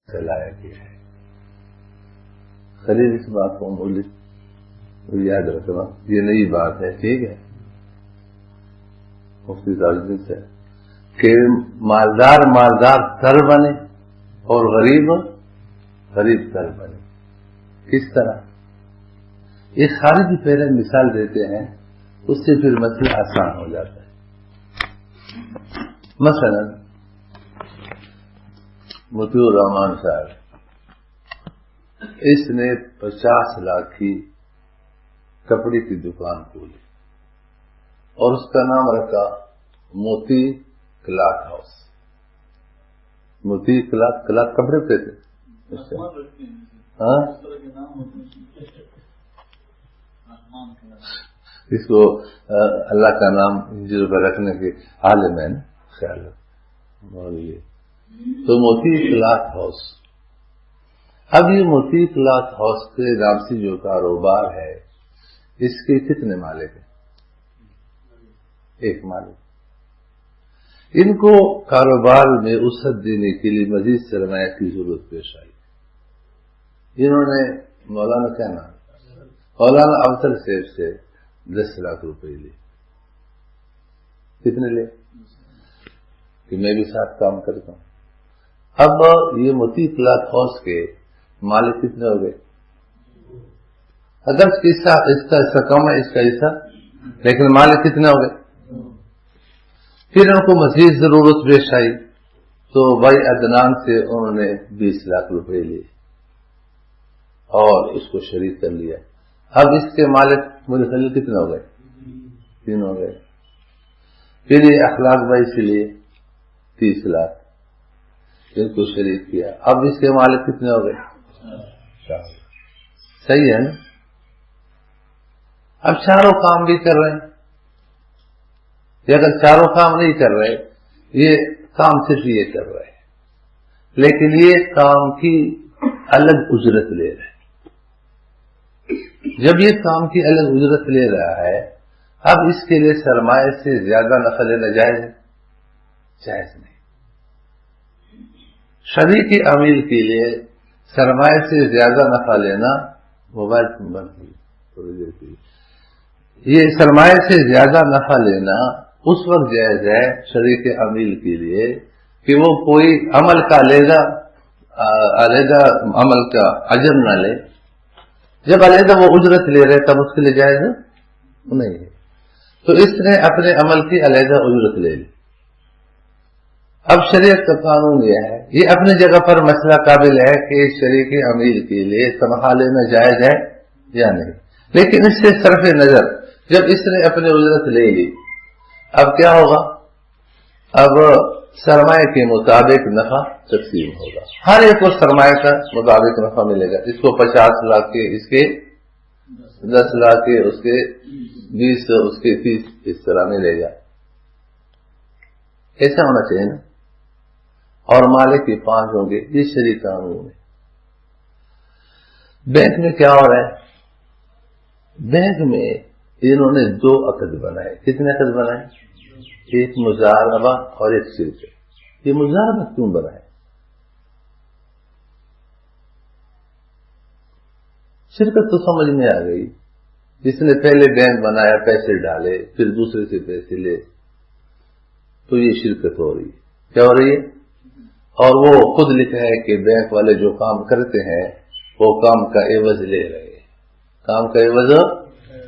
چلایا گیا ہے. خلیل اس بات کو یاد رکھنا، یہ نئی بات ہے، ٹھیک ہے. مفتی تاجدین سے کہ مالدار تر بنے اور غریب تر بنے. کس طرح؟ یہ خارجی پہلے مثال دیتے ہیں، اس سے پھر مسئلہ آسان ہو جاتا ہے. مثلا مطیع الرحمان صاحب، اس نے 50 لاکھ کی کپڑے کی دکان کھولی اور اس کا نام رکھا موتی کلاتھ ہاؤس. موتی کلاتھ کپڑے پہ تھے. ہاں، اس کو اللہ کا نام پہ رکھنے کے عالم ہے نا، خیال ہے. تو موتی کلاتھ ہاؤس. اب یہ موتی کلاتھ ہاؤس کے نام سے جو کاروبار ہے، اس کے کتنے مالک ہیں؟ ایک مالک. ان کو کاروبار میں وسعت دینے کے لیے مزید سرمایہ کی ضرورت پیش آئی. انہوں نے مولانا کیا نام، مولانا افضل صاحب سے 10 لاکھ روپے لیے. کتنے لے؟ کہ میں بھی ساتھ کام کرتا ہوں. اب یہ موتی کلاتھ ہاؤس کے مالک کتنے ہو گئے؟ اگر اس کا حصہ کم ہے، اس کا حصہ، لیکن مالک کتنے ہو گئے؟ پھر ان کو مزید ضرورت پیش آئی تو بھائی عدنان سے انہوں نے 20 لاکھ روپے لیے اور اس کو شریک کر لیا. اب اس کے مالک مجھے خیال کتنے ہو گئے؟ 3 ہو گئے. پھر یہ اخلاق بھائی سے لیے 30 لاکھ، ان کو شریک کیا. اب اس کے مالک کتنے ہو گئے؟ 4. صحیح ہے نا؟ اب چاروں کام بھی کر رہے ہیں. یہ اگر چاروں کام نہیں کر رہے، یہ کام صرف یہ کر رہے ہیں، لیکن یہ کام کی الگ اجرت لے رہے ہیں. جب یہ کام کی الگ اجرت لے رہا ہے، اب اس کے لیے سرمایہ سے زیادہ نفع لینا جائز ہے؟ جائز نہیں. شریک عمیل کے لیے سرمایہ سے زیادہ نفع لینا، موبائل فون بند ہوئی تھوڑی دیر کے لیے، یہ سرمایہ سے زیادہ نفع لینا اس وقت جائز ہے شریک عمیل کے لیے کہ وہ کوئی عمل کا علیحدہ عمل کا اجر نہ لے. جب علیحدہ وہ اجرت لے رہے تب اس کے لیے جائز نہیں ہے. تو اس نے اپنے عمل کی علیحدہ اجرت لے لی. اب شریعت کا قانون یہ ہے، یہ اپنی جگہ پر مسئلہ قابل ہے کہ شریک عمیل کے لیے تنخواہ لینا جائز ہے یا نہیں، لیکن اس سے صرف نظر جب اس نے اپنی اجرت لے لی، اب کیا ہوگا؟ اب سرمایہ کے مطابق نفع تقسیم ہوگا. ہر ایک کو سرمایہ کا مطابق نفع ملے گا. اس کو 50 لاکھ کے، اس کے 10 لاکھ کے، اس کے 20، اس کے 30، اس طرح ملے گا. ایسا ہونا چاہیے نا. اور مالک کے 5 ہوں گے. یہ شریع قانون ہے. بینک میں کیا ہو رہا ہے؟ بینک میں انہوں نے 2 عقد بنائے. کتنے عقد بنائے؟ ایک مزاربہ اور ایک شرکت. یہ مزاربہ کیوں بنائے؟ شرکت تو سمجھ میں آ گئی، جس نے پہلے بینک بنایا، پیسے ڈالے، پھر دوسرے سے پیسے لے، تو یہ شرکت ہو رہی ہے. کیا ہو رہی ہے؟ اور وہ خود لکھا ہے کہ بینک والے جو کام کرتے ہیں وہ کام کا عوض لے رہے ہیں، کام کا عوض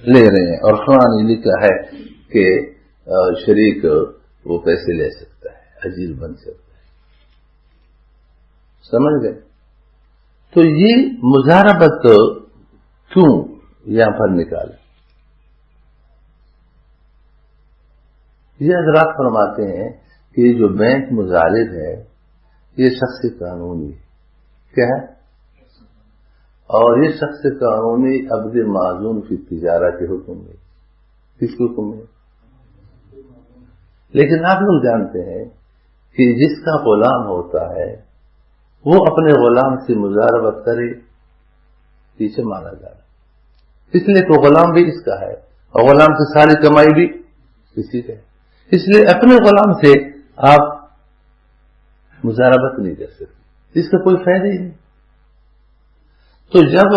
لے رہے ہیں. اور قرآن نے لکھا ہے کہ شریک وہ پیسے لے سکتا ہے، اجیر بن سکتا ہے. سمجھ گئے؟ تو یہ مزاربت کیوں یہاں پر نکالا؟ یہ حضرات فرماتے ہیں کہ یہ جو بینک مزارب ہے یہ شخص قانونی کیا ہے، اور یہ شخص قانونی عبد معزون کی تجارت کے حکم میں. کس کے حکم میں؟ لیکن آپ لوگ جانتے ہیں کہ جس کا غلام ہوتا ہے وہ اپنے غلام سے مزاربت کرے، پیچھے مانا جا رہا، اس لیے کہ غلام بھی اس کا ہے اور غلام کی ساری کمائی بھی اسی کا ہے. اس لیے اپنے غلام سے آپ مزاربت نہیں کر سکتے. اس کا کوئی فائدہ ہی نہیں. تو جب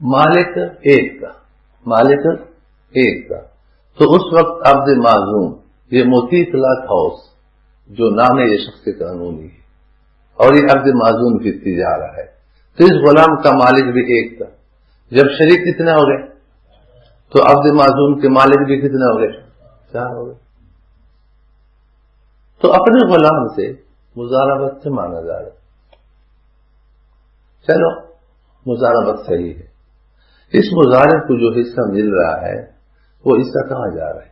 مالک ایک کا تو اس وقت عبد معزوم یہ موتیق لاکھ ہاؤس جو نام ہے یہ شخص قانونی ہے اور یہ عبد معزوم کی تجارہ ہے. تو اس غلام کا مالک بھی ایک تھا. جب شریک کتنے ہو گئے تو عبد معزوم کے مالک بھی کتنے ہو گئے؟ 4 ہو گئے. تو اپنے غلام سے مزاربت سے مانا جا رہا ہے. چلو مزاربت صحیح ہے. اس مزارب کو جو حصہ مل رہا ہے وہ حصہ کہاں جا رہا ہے؟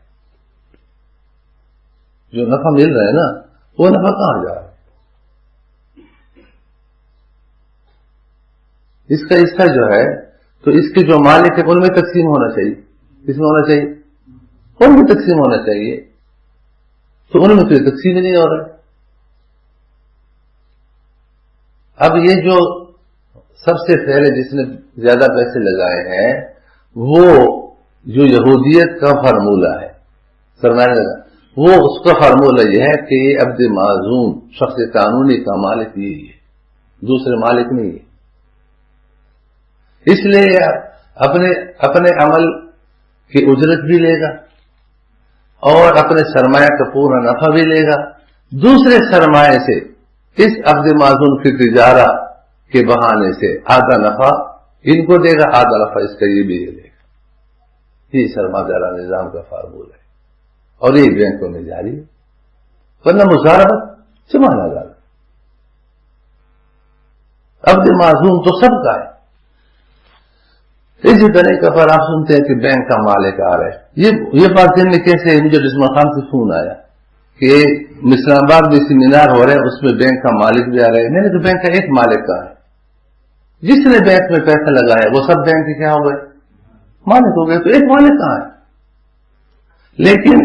جو نفع مل رہا ہے نا وہ نفع کہاں جا رہا ہے؟ اس کا حصہ جو ہے تو اس کے جو مالک ہے ان میں تقسیم ہونا چاہیے. کس میں ہونا چاہیے؟ ان میں تقسیم ہونا چاہیے. تو ان میں کوئی تقسیم ہی نہیں ہو رہا ہے. اب یہ جو سب سے پہلے جس نے زیادہ پیسے لگائے ہیں وہ جو یہودیت کا فارمولہ ہے سرمایہ لگا وہ اس کا فارمولہ یہ ہے کہ یہ عبد معزوم شخص قانونی کا مالک یہی ہے, دوسرے مالک نہیں ہے. اس لیے اپنے عمل کی اجرت بھی لے گا اور اپنے سرمایہ کا پورا نفع بھی لے گا. دوسرے سرمایہ سے اس عبد معزوم کی تجارہ کے بہانے سے آدھا نفع ان کو دے گا, آدھا نفع اس کا یہ بھی لے گا. یہ سرمایہ دارہ نظام کا فارمولہ ہے اور یہ بینکوں میں جاری ہے. ورنہ مزاربت سے مانا جا رہا عبد معزوم تو سب کا ہے. اسی طرح پر آپ سنتے ہیں کہ بینک کا مالک آ رہا ہے. یہ بات میں کیسے مجھے جسم خان سے فون آیا کہ اسلام آباد میں سیمینار ہو رہا ہے, اس میں بینک کا مالک بھی آ رہا ہے. میں نے تو بینک کا ایک مالک کہا ہے, جس نے بینک میں پیسہ لگایا وہ سب بینک کے کیا ہو گئے؟ مالک ہو گئے. تو ایک مالک کہاں ہے؟ لیکن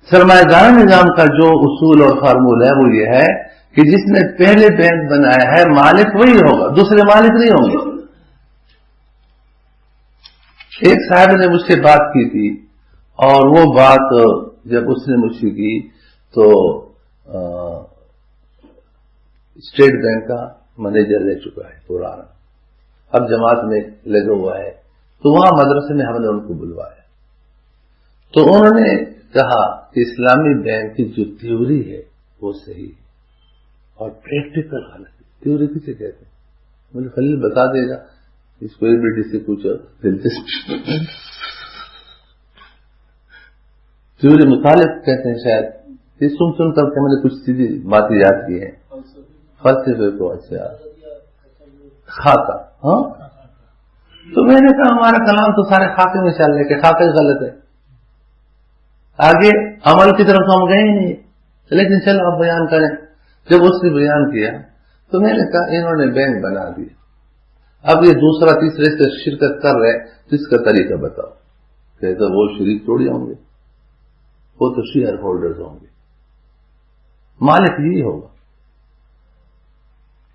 سرمایہ دار نظام کا جو اصول اور فارمولہ ہے وہ یہ ہے کہ جس نے پہلے بینک بنایا ہے مالک وہی ہوگا, دوسرے مالک نہیں ہوں گے. ایک صاحب نے مجھ سے بات کی تھی اور وہ بات جب اس نے مجھ سے کی تو اسٹیٹ بینک کا مینیجر رہ چکا ہے پرانا, اب جماعت میں لگا ہوا ہے. تو وہاں مدرسے میں ہم نے ان کو بلوایا تو انہوں نے کہا کہ اسلامی بینک کی جو تھیوری ہے وہ صحیح ہے اور پریکٹیکل غلط ہے. تھیوری کسے کہتے ہیں؟ مجھے خلیل بتا دے گا, اس کو ایبلٹی سے کچھ دلچسپی. تھیوری مطالب کہتے ہیں شاید. یہ سن کر کے میں نے کچھ سیدھی باتیں یاد کی ہیں. فلسفے کو اچھا خاکہ. ہاں تو میں نے کہا ہمارا کلام تو سارے خاکے میں چل رہے کہ خاکہ غلط ہے, آگے عمل کی طرف ہم گئے ہی نہیں. لیکن چلو آپ بیان کریں. جب اس نے بیان کیا تو میں نے کہا انہوں نے بینک بنا دیا, اب یہ دوسرا تیسرے سے شرکت کر رہے تو اس کا طریقہ بتاؤ. کہتا وہ شریک تھوڑی ہوں گے, وہ تو شیئر ہولڈرز ہوں گے, مالک یہی ہوگا.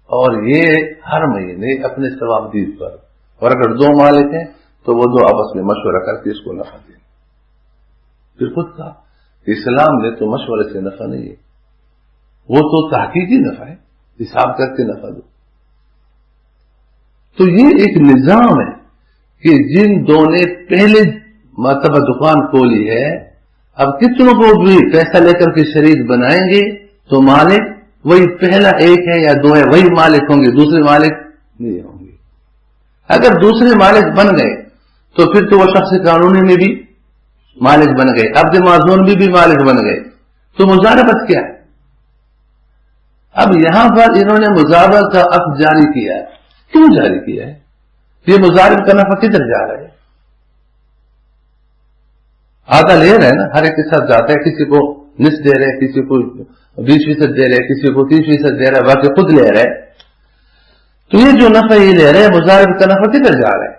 اور یہ ہر مہینے اپنے ثوابدید پر, اور اگر 2 مالک ہیں تو وہ 2 آپس میں مشورہ کر کے اس کو نفع دیں. پھر خود کہا اسلام میں تو مشورے سے نفع نہیں ہے, وہ تو تحقیقی نفع ہے, حساب کر کے نفع دو. تو یہ ایک نظام ہے کہ جن 2 نے پہلے مرتبہ دکان کھولی ہے اب کتنوں کو بھی پیسہ لے کر کے شریک بنائیں گے تو مالک وہی پہلا ایک ہے یا 2 ہے وہی مالک ہوں گے, دوسرے مالک نہیں ہوں گے. اگر دوسرے مالک بن گئے تو پھر تو وہ شخص قانونی میں بھی مالک بن گئے, عبد معزوم بھی مالک بن گئے. تو مزاربت کیا ہے؟ اب یہاں پر انہوں نے مزاربت کا عقد جاری کیا ہے. کیوں جاری کیا ہے؟ یہ مزارب کا نفع کدھر جا رہا ہے؟ آدھا لے رہے ہیں نا, ہر ایک کے ساتھ جاتا ہے. کسی کو نصف دے رہے, کسی کو 20% دے رہے, کسی کو 30% دے رہے, باقی خود لے رہے. تو یہ جو نفع یہ لے رہے ہیں مزارب کا نفع کدھر جا رہا ہے؟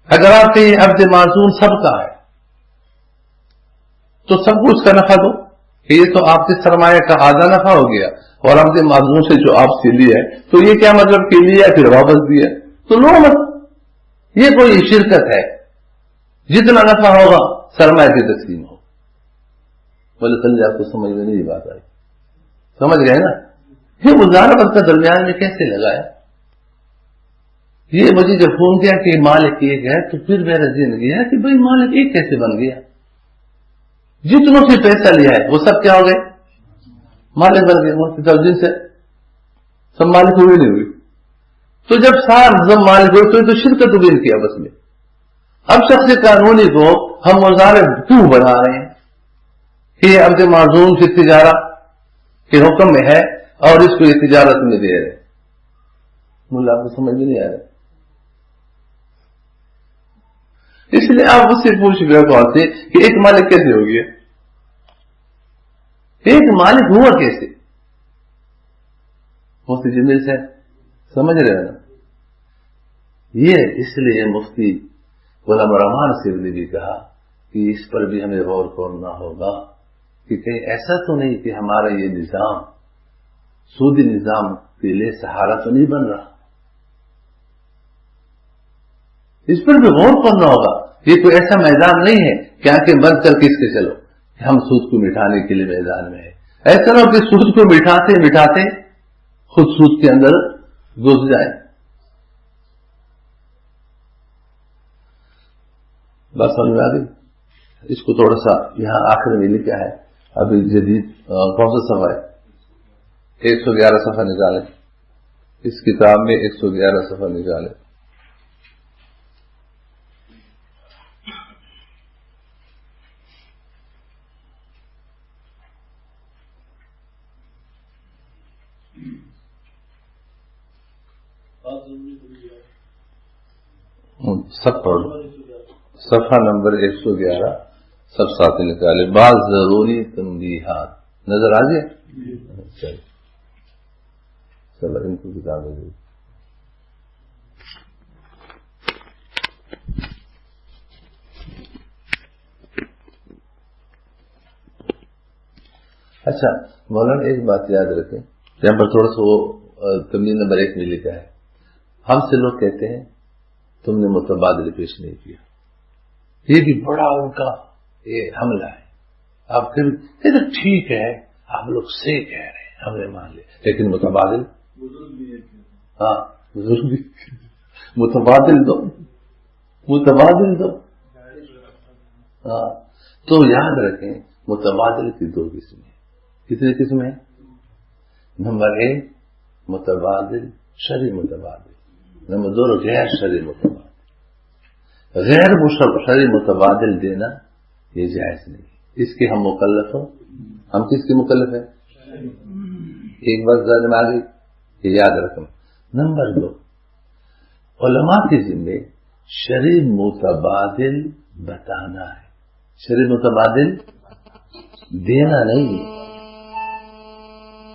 اگر آپ کے عبد معزوم سب کا ہے تو سب کو اس کا نفع دو کہ یہ تو آپ کے سرمایہ کا آدھا نفع ہو گیا اور عبد معزوم سے جو آپ سے لیا ہے تو یہ کیا مطلب کہ لیا پھر واپس دیا تو لو مت. یہ کوئی شرکت ہے, جتنا نفع ہوگا سرمایہ کی تقسیم ہو. بولے چلیے آپ کو سمجھ میں نہیں بات آئی, سمجھ گئے نا؟ یہ مزاربت کا درمیان میں کیسے لگایا؟ یہ مجھے جب فون کیا کہ مالک ایک ہے تو پھر میرا زندگی ہے کہ بھائی مالک ایک کیسے بن گیا؟ جتنوں سے پیسہ لیا ہے وہ سب کیا ہو گئے؟ مالک بن گئے. جن سے سب مالک ہوئے نہیں ہوئی. تو جب سب مالک ہوئے تو شرکت ہوئی ان کی آپس میں. اب شخص قانونی کو ہم مضارب کیوں بنا رہے ہیں کہ یہ عبد معزوم سے تجارت کے حکم میں ہے اور اس کو یہ تجارت میں دے رہے. ملا آپ کو سمجھ میں نہیں آ رہا. اس لیے آپ اس سے پوچھ رہے کون سے کہ ایک مالک کیسے ہو گیا؟ ایک مالک ہوا کیسے؟ مفتی جمیل سے سمجھ رہے ہیں نا؟ یہ اس لیے مفتی غلام رحمان سے بھی کہا کہ اس پر بھی ہمیں غور کرنا ہوگا کہ کہیں ایسا تو نہیں کہ ہمارا یہ نظام سودی نظام کے لیے سہارا تو نہیں بن رہا. اس پر بھی غور کرنا ہوگا. یہ کوئی ایسا میدان نہیں ہے کہ آنکھیں بند کر کے اس کے چلو کہ ہم سود کو مٹانے کے لیے میدان میں ہے. ایسا نہ ہو کہ سود کو مٹاتے مٹاتے خود سود کے اندر گھس جائیں. بات سمجھ میں آ گئی؟ اس کو تھوڑا سا یہاں آخر میں لکھا ہے ابھی جدید کون سا صفحہ ہے؟ 111 صفحہ نکالیں. اس کتاب میں 111 صفحہ نکالیں. سب پڑھ صفحہ نمبر 111 سب ساتھ نکالے. بعض ضروری تنبیہات نظر آ گئے؟ چلو ان کو کتابیں دے. اچھا مولانا ایک بات یاد رکھیں یہاں پر تھوڑا سا وہ تمبیہ نمبر 1 میں لکھا ہے. ہم سے لوگ کہتے ہیں تم نے متبادل پیش نہیں کیا. یہ بھی بڑا ان کا یہ حملہ ہے. آپ پھر ٹھیک ہے آپ لوگ سے کہہ رہے ہیں ہم نے مان لے لیکن متبادل ہاں متبادل دو ہاں. تو یاد رکھیں متبادل کی 2 قسمیں. کتنی قسمیں؟ نمبر 1 متبادل شرعی متبادل. نمبر 2 غیر شرعی متبادل. غیر شرعی متبادل دینا یہ جائز نہیں. اس کے ہم مکلف ہوں. ہم کس کے مکلف ہیں؟ ایک بات ذہن میں آ گئی یہ یاد رکھنا. نمبر 2 علماء کے ذمہ شرعی متبادل بتانا ہے. شرعی متبادل دینا نہیں.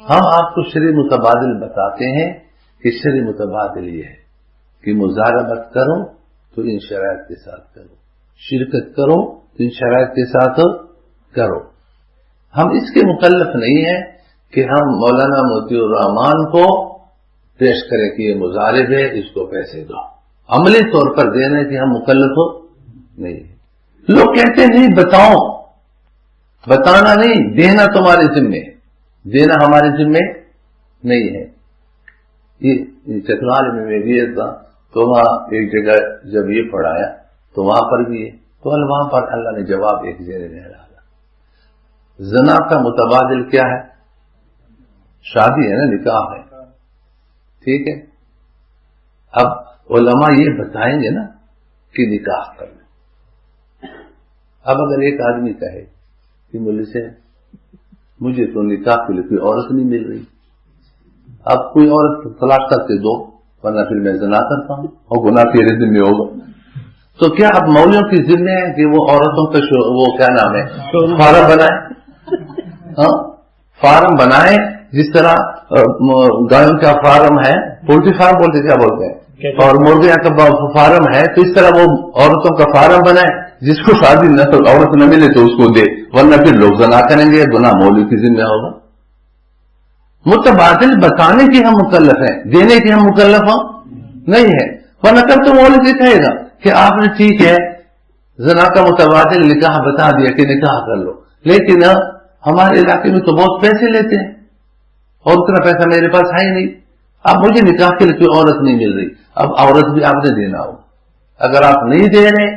ہم آپ کو شرعی متبادل بتاتے ہیں کہ شرعی متبادل یہ ہے کہ مزاربت کرو تو ان شرائط کے ساتھ کرو, شرکت کرو تو ان شرائط کے ساتھ کرو. ہم اس کے مکلف نہیں ہیں کہ ہم مولانا موتی الرحمان کو پیش کریں کہ یہ مضارب ہے اس کو پیسے دو. عملی طور پر دینے کہ ہم مکلف ہو نہیں. لوگ کہتے نہیں بتاؤ, بتانا نہیں, دینا تمہارے ذمے, دینا ہمارے ذمے نہیں ہے. یہ چترال میں بھی تھا تو وہاں ایک جگہ جب یہ پڑھایا تو وہاں پر بھی ہے تو وہاں پر اللہ نے جواب ایک زیر میں ڈالا. زنا کا متبادل کیا ہے؟ شادی ہے نا, نکاح ہے. ٹھیک ہے, اب علماء یہ بتائیں گے نا کہ نکاح کرنا. اب اگر ایک آدمی کہے کہ مجھ سے مجھے تو نکاح کے لیے کوئی عورت نہیں مل رہی, اب کوئی عورت تلاش کر کے دو ورنہ پھر میں زنا کرتا ہوں اور گناہ تیرے ذمہ ہوگا. تو کیا اب مولویوں کی ذمہ ہے کہ وہ عورتوں کا وہ کیا نام ہے فارم بنائے؟ ہاں فارم بنائے جس طرح گایوں کا فارم ہے, پولٹری فارم بولتے کیا بولتے ہیں, اور مرغیاں کا فارم ہے, تو اس طرح وہ عورتوں کا فارم بنائے جس کو شادی نہ تو عورت نہ ملے تو اس کو دے ورنہ پھر لوگ زنا کریں گے, گناہ مولوی کی ذمہ ہوگا. متبادل بتانے کی ہم مکلف ہیں, دینے کی ہم مکلف نہیں ہے. ورنہ کب تو مولوی یہ کہے گا کہ آپ نے ٹھیک ہے زنا کا متبادل نکاح بتا دیا کہ نکاح کر لو, لیکن ہمارے علاقے میں تو بہت پیسے لیتے ہیں اور اتنا پیسہ میرے پاس ہے ہی نہیں. اب مجھے نکاح کے لیے کوئی عورت نہیں مل رہی, اب عورت بھی آپ نے دینا ہوگا. اگر آپ نہیں دے رہے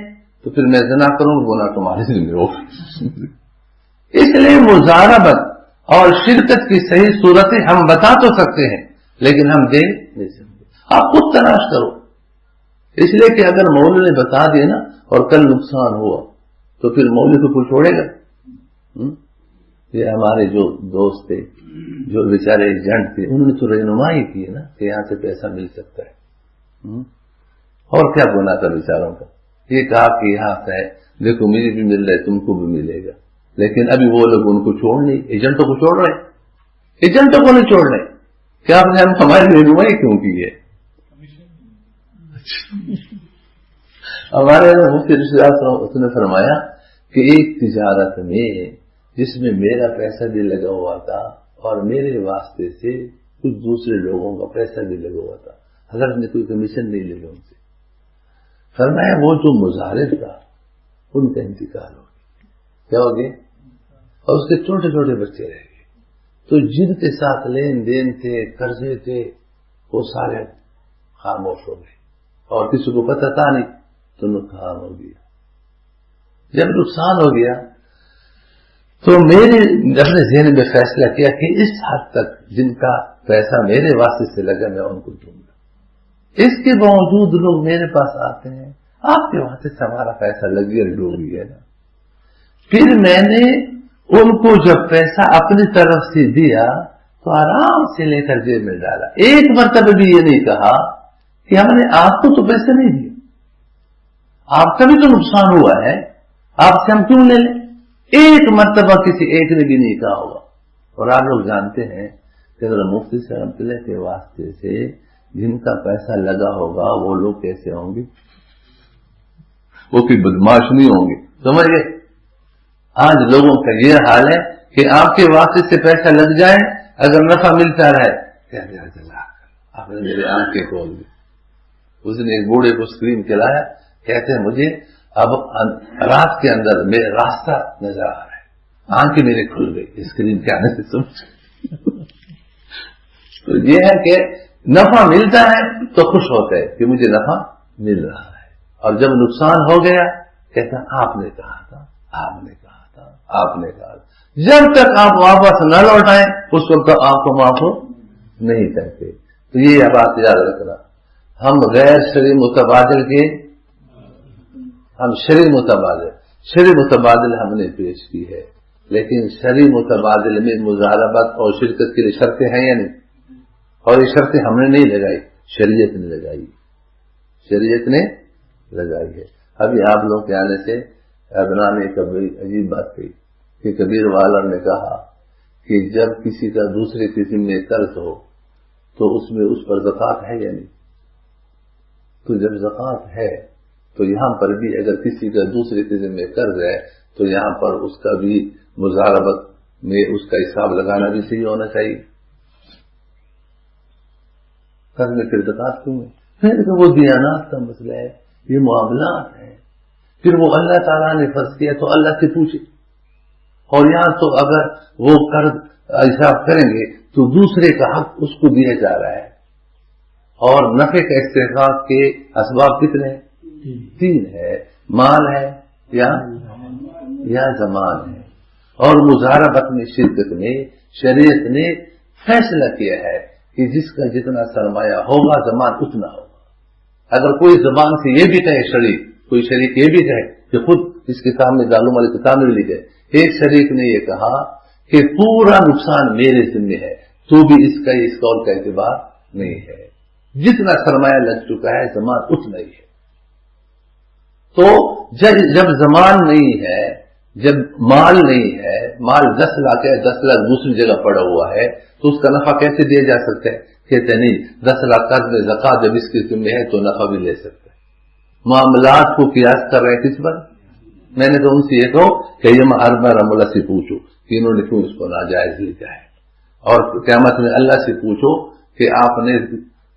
تو پھر میں زنا کروں, گناہ تمہارے دل میں ہوگا. اس لیے مزاربت اور شرکت کی صحیح صورتیں ہم بتا تو سکتے ہیں لیکن ہم دے نہیں سکتے. آپ خود تلاش کرو. اس لیے کہ اگر مولوی نے بتا دیا نا اور کل نقصان ہوا تو پھر مولوی کو کوئی چھوڑے گا؟ یہ ہمارے جو دوست تھے, جو بیچارے ایجنٹ تھے, انہوں نے تو رہنمائی کی نا کہ یہاں سے پیسہ مل سکتا ہے. اور کیا گناہ تھا بیچاروں کا. یہ کہا کہ یہاں سے دیکھو مجھے بھی مل رہا ہے, تم کو بھی ملے گا. لیکن ابھی وہ لوگ ان کو چھوڑ نہیں, ایجنٹوں کو چھوڑ رہے, ایجنٹوں کو نہیں چھوڑ رہے. کیا آپ نے ہماری رہنمائی کیوں کی ہے؟ ہمارے مفتی رشید صاحب نے فرمایا کہ ایک تجارت میں جس میں میرا پیسہ بھی لگا ہوا تھا اور میرے واسطے سے کچھ دوسرے لوگوں کا پیسہ بھی لگا ہوا تھا, حضرت نے کوئی کمیشن نہیں لے ان سے. فرمایا وہ جو مظاہر تھا ان کا انتقال ہو گیا. کیا ہو گیا؟ اور اس کے چھوٹے چھوٹے بچے رہ گئے. تو جن کے ساتھ لین دین تھے, قرضے تھے, وہ سارے خاموش ہو گئے اور کسی کو پتہ تھا نہیں, تو نقصان ہو گیا. جب نقصان ہو گیا تو میرے اپنے ذہن میں فیصلہ کیا کہ اس حد تک جن کا پیسہ میرے واسطے سے لگا میں ان کو دوں گا. اس کے باوجود لوگ میرے پاس آتے ہیں, آپ کے واسطے سے ہمارا پیسہ لگ گیا, ڈوب گیا نا. پھر میں نے ان کو جب پیسہ اپنی طرف سے دیا تو آرام سے لے کر جیب میں ڈالا. ایک مرتبہ بھی یہ نہیں کہا کہ ہم نے آپ کو تو پیسے نہیں دیے, آپ کا بھی تو نقصان ہوا ہے, آپ سے ہم کیوں لے لیں. ایک مرتبہ کسی ایک نے بھی نہیں کہا ہوگا. اور آپ لوگ جانتے ہیں کہ اگر مفتی سے رحمۃ اللہ کے واسطے سے جن کا پیسہ لگا ہوگا وہ لوگ کیسے ہوں گے؟ وہ کوئی بدماش نہیں ہوں گے, سمجھ گئے. آج لوگوں کا یہ حال ہے کہ آپ کے واسطے سے پیسہ لگ جائے, اگر نفع ملتا رہے آپ نے میرے آنکھیں کھول دی. اس نے ایک بوڑھے کو اسکرین کھلایا, کہتے ہیں مجھے اب رات کے اندر میرا راستہ نظر آ رہا ہے, آنکھیں میرے کھل گئی اسکرین کے آنے سے. سمجھ تو یہ ہے کہ نفع ملتا ہے تو خوش ہوتے ہیں کہ مجھے نفع مل رہا ہے, اور جب نقصان ہو گیا کہتا آپ نے کہا تھا, آپ نے کہا تھا, آپ نے کہا تھا. جب تک آپ واپس نہ لوٹائیں اس وقت آپ کو معاف نہیں کرتے. تو یہ بات یاد رکھنا, ہم غیر شرعی متبادل کے, ہم شرعی متبادل ہم نے پیش کی ہے, لیکن شرعی متبادل میں مزاربت اور شرکت کے لیے شرطیں ہیں یا نہیں؟ اور یہ شرطیں ہم نے نہیں لگائی, شریعت نے لگائی, شریعت نے لگائی ہے. ابھی آپ لوگ کے آنے سے ابنا نے ایک بڑی عجیب بات کہی کہ کبیر والا نے کہا کہ جب کسی کا دوسرے قسم میں قرض ہو تو اس میں اس پر زکوٰۃ ہے یا نہیں؟ تو جب زکوٰۃ ہے تو یہاں پر بھی اگر کسی کا دوسرے قسم میں قرض ہے تو یہاں پر اس کا بھی مزاربت میں اس کا حساب لگانا بھی صحیح ہونا چاہیے. قرض میں پھر زکوٰۃ کیوں ہے؟ پھر وہ دیانات کا مسئلہ ہے, یہ معاملات ہیں. پھر وہ اللہ تعالیٰ نے فرض کیا تو اللہ سے پوچھے, اور یہاں تو اگر وہ قرض حساب کریں گے تو دوسرے کا حق اس کو دیا جا رہا ہے. اور نفع کا استحقاق کے اسباب کتنے ہیں؟ 3 ہے, مال ہے یا زمان ہے. اور مزاربت میں شرکت میں شریعت نے فیصلہ کیا ہے کہ جس کا جتنا سرمایہ ہوگا زمان اتنا ہوگا. اگر کوئی زبان سے یہ بھی کہے شریک, کوئی شریک یہ بھی کہے کہ خود اس کے سامنے معلوم والی کتاب میں لکھے, ایک شریک نے یہ کہا کہ پورا نقصان میرے ذمہ ہے, تو بھی اس قول کا اعتبار نہیں ہے. جتنا سرمایہ لگ چکا ہے زمان اتنا ہی ہے. تو جب زمان نہیں ہے, جب مال نہیں ہے, مال 10 لاکھ ہے, 10 لاکھ دوسری جگہ پڑا ہوا ہے, تو اس کا نفع کیسے دیا جا سکتا ہے؟ کہتے نہیں, 10 لاکھ قرض میں زکوٰۃ جب اس کے ذمہ ہے تو نفع بھی لے سکتا ہے. معاملات کو قیاس کر رہے ہیں کس پر؟ میں نے تو ان سے یہ کہو کہ یہ ہر رحم اللہ سے پوچھو کہ انہوں نے کیوں اس کو ناجائز لیا ہے, اور قیامت میں اللہ سے پوچھو کہ آپ نے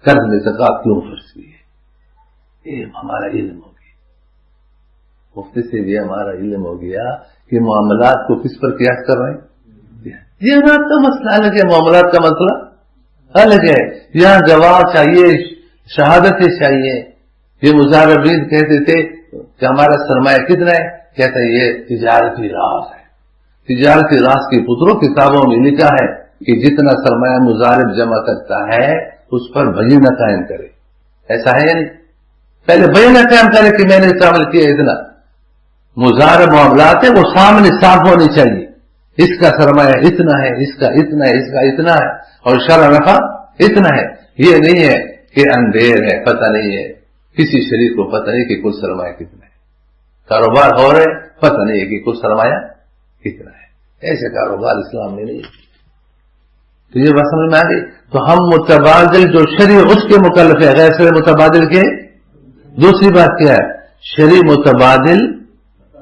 قرض میں زکوٰۃ کیوں فرض کی ہے. یہ ہمارا علم ہو گیا, مفتی سے بھی ہمارا علم ہو گیا کہ معاملات کو کس پر قیاس کر رہے ہیں. دیانات کا مسئلہ الگ ہے، معاملات کا مسئلہ الگ ہے. یہاں گواہ چاہیے، شہادتیں چاہیے. یہ مظاہرین کہتے تھے کہ ہمارا سرمایہ کتنا ہے، کہتا ہے یہ تجارتی راز ہے. تجارتی راز کی پتروں کتابوں میں لکھا ہے کہ جتنا سرمایہ مظاہر جمع کرتا ہے اس پر بینہ قائم کرے. ایسا ہے یا نہیں؟ پہلے بینہ قائم کرے کہ میں نے استعمال کیا اتنا. مظاہر معاملات ہے وہ سامنے صاف ہونی چاہیے. اس کا سرمایہ اتنا ہے، اس کا اتنا ہے، اس کا اتنا ہے، اور شرع نفع اتنا ہے. یہ نہیں ہے کہ اندھیر ہے، پتہ نہیں ہے، کسی شریک کو پتہ نہیں کہ کل سرمایہ کتنا ہے. کاروبار ہو رہے پتہ نہیں ہے کہ کل سرمایہ کتنا ہے. ایسے کاروبار اسلام میں نہیں. تو یہ بات سمجھ میں آ گئی. تو ہم متبادل جو شرع اس کے مکلف ہے، غیر شرع متبادل کے. دوسری بات کیا ہے، شرع متبادل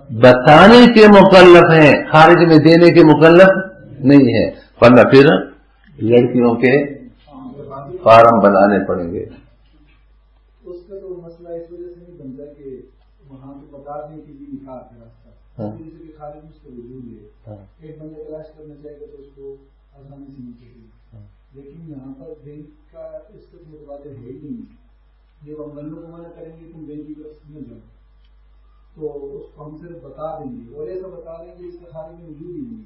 بتانے کے مکلف ہیں، خارج میں دینے کے مکلف نہیں ہے. ورنہ پھر لڑکیوں کے فارم بنانے پڑیں گے. اس کا تو مسئلہ اس وجہ سے نہیں بنتا کہ وہاں پہ بتا دیں کہ یہ نکاح کا راستہ، جیسے کہ خارج میں اس کا وجود ہے. ایک بندہ تلاش کرنا چاہے گا تو اس کو آسانی سے مل سکے گا. لیکن یہاں پر بینک کا اس کا متبادل ہے ہی نہیں. جب ہم بندوں کو منع کریں گے تم بینک کی طرف نہ جاؤ تو اس کو ہم صرف بتا دیں گے، اور ایسا بتا دیں گے اس کا خارج میں وجود ہی نہیں.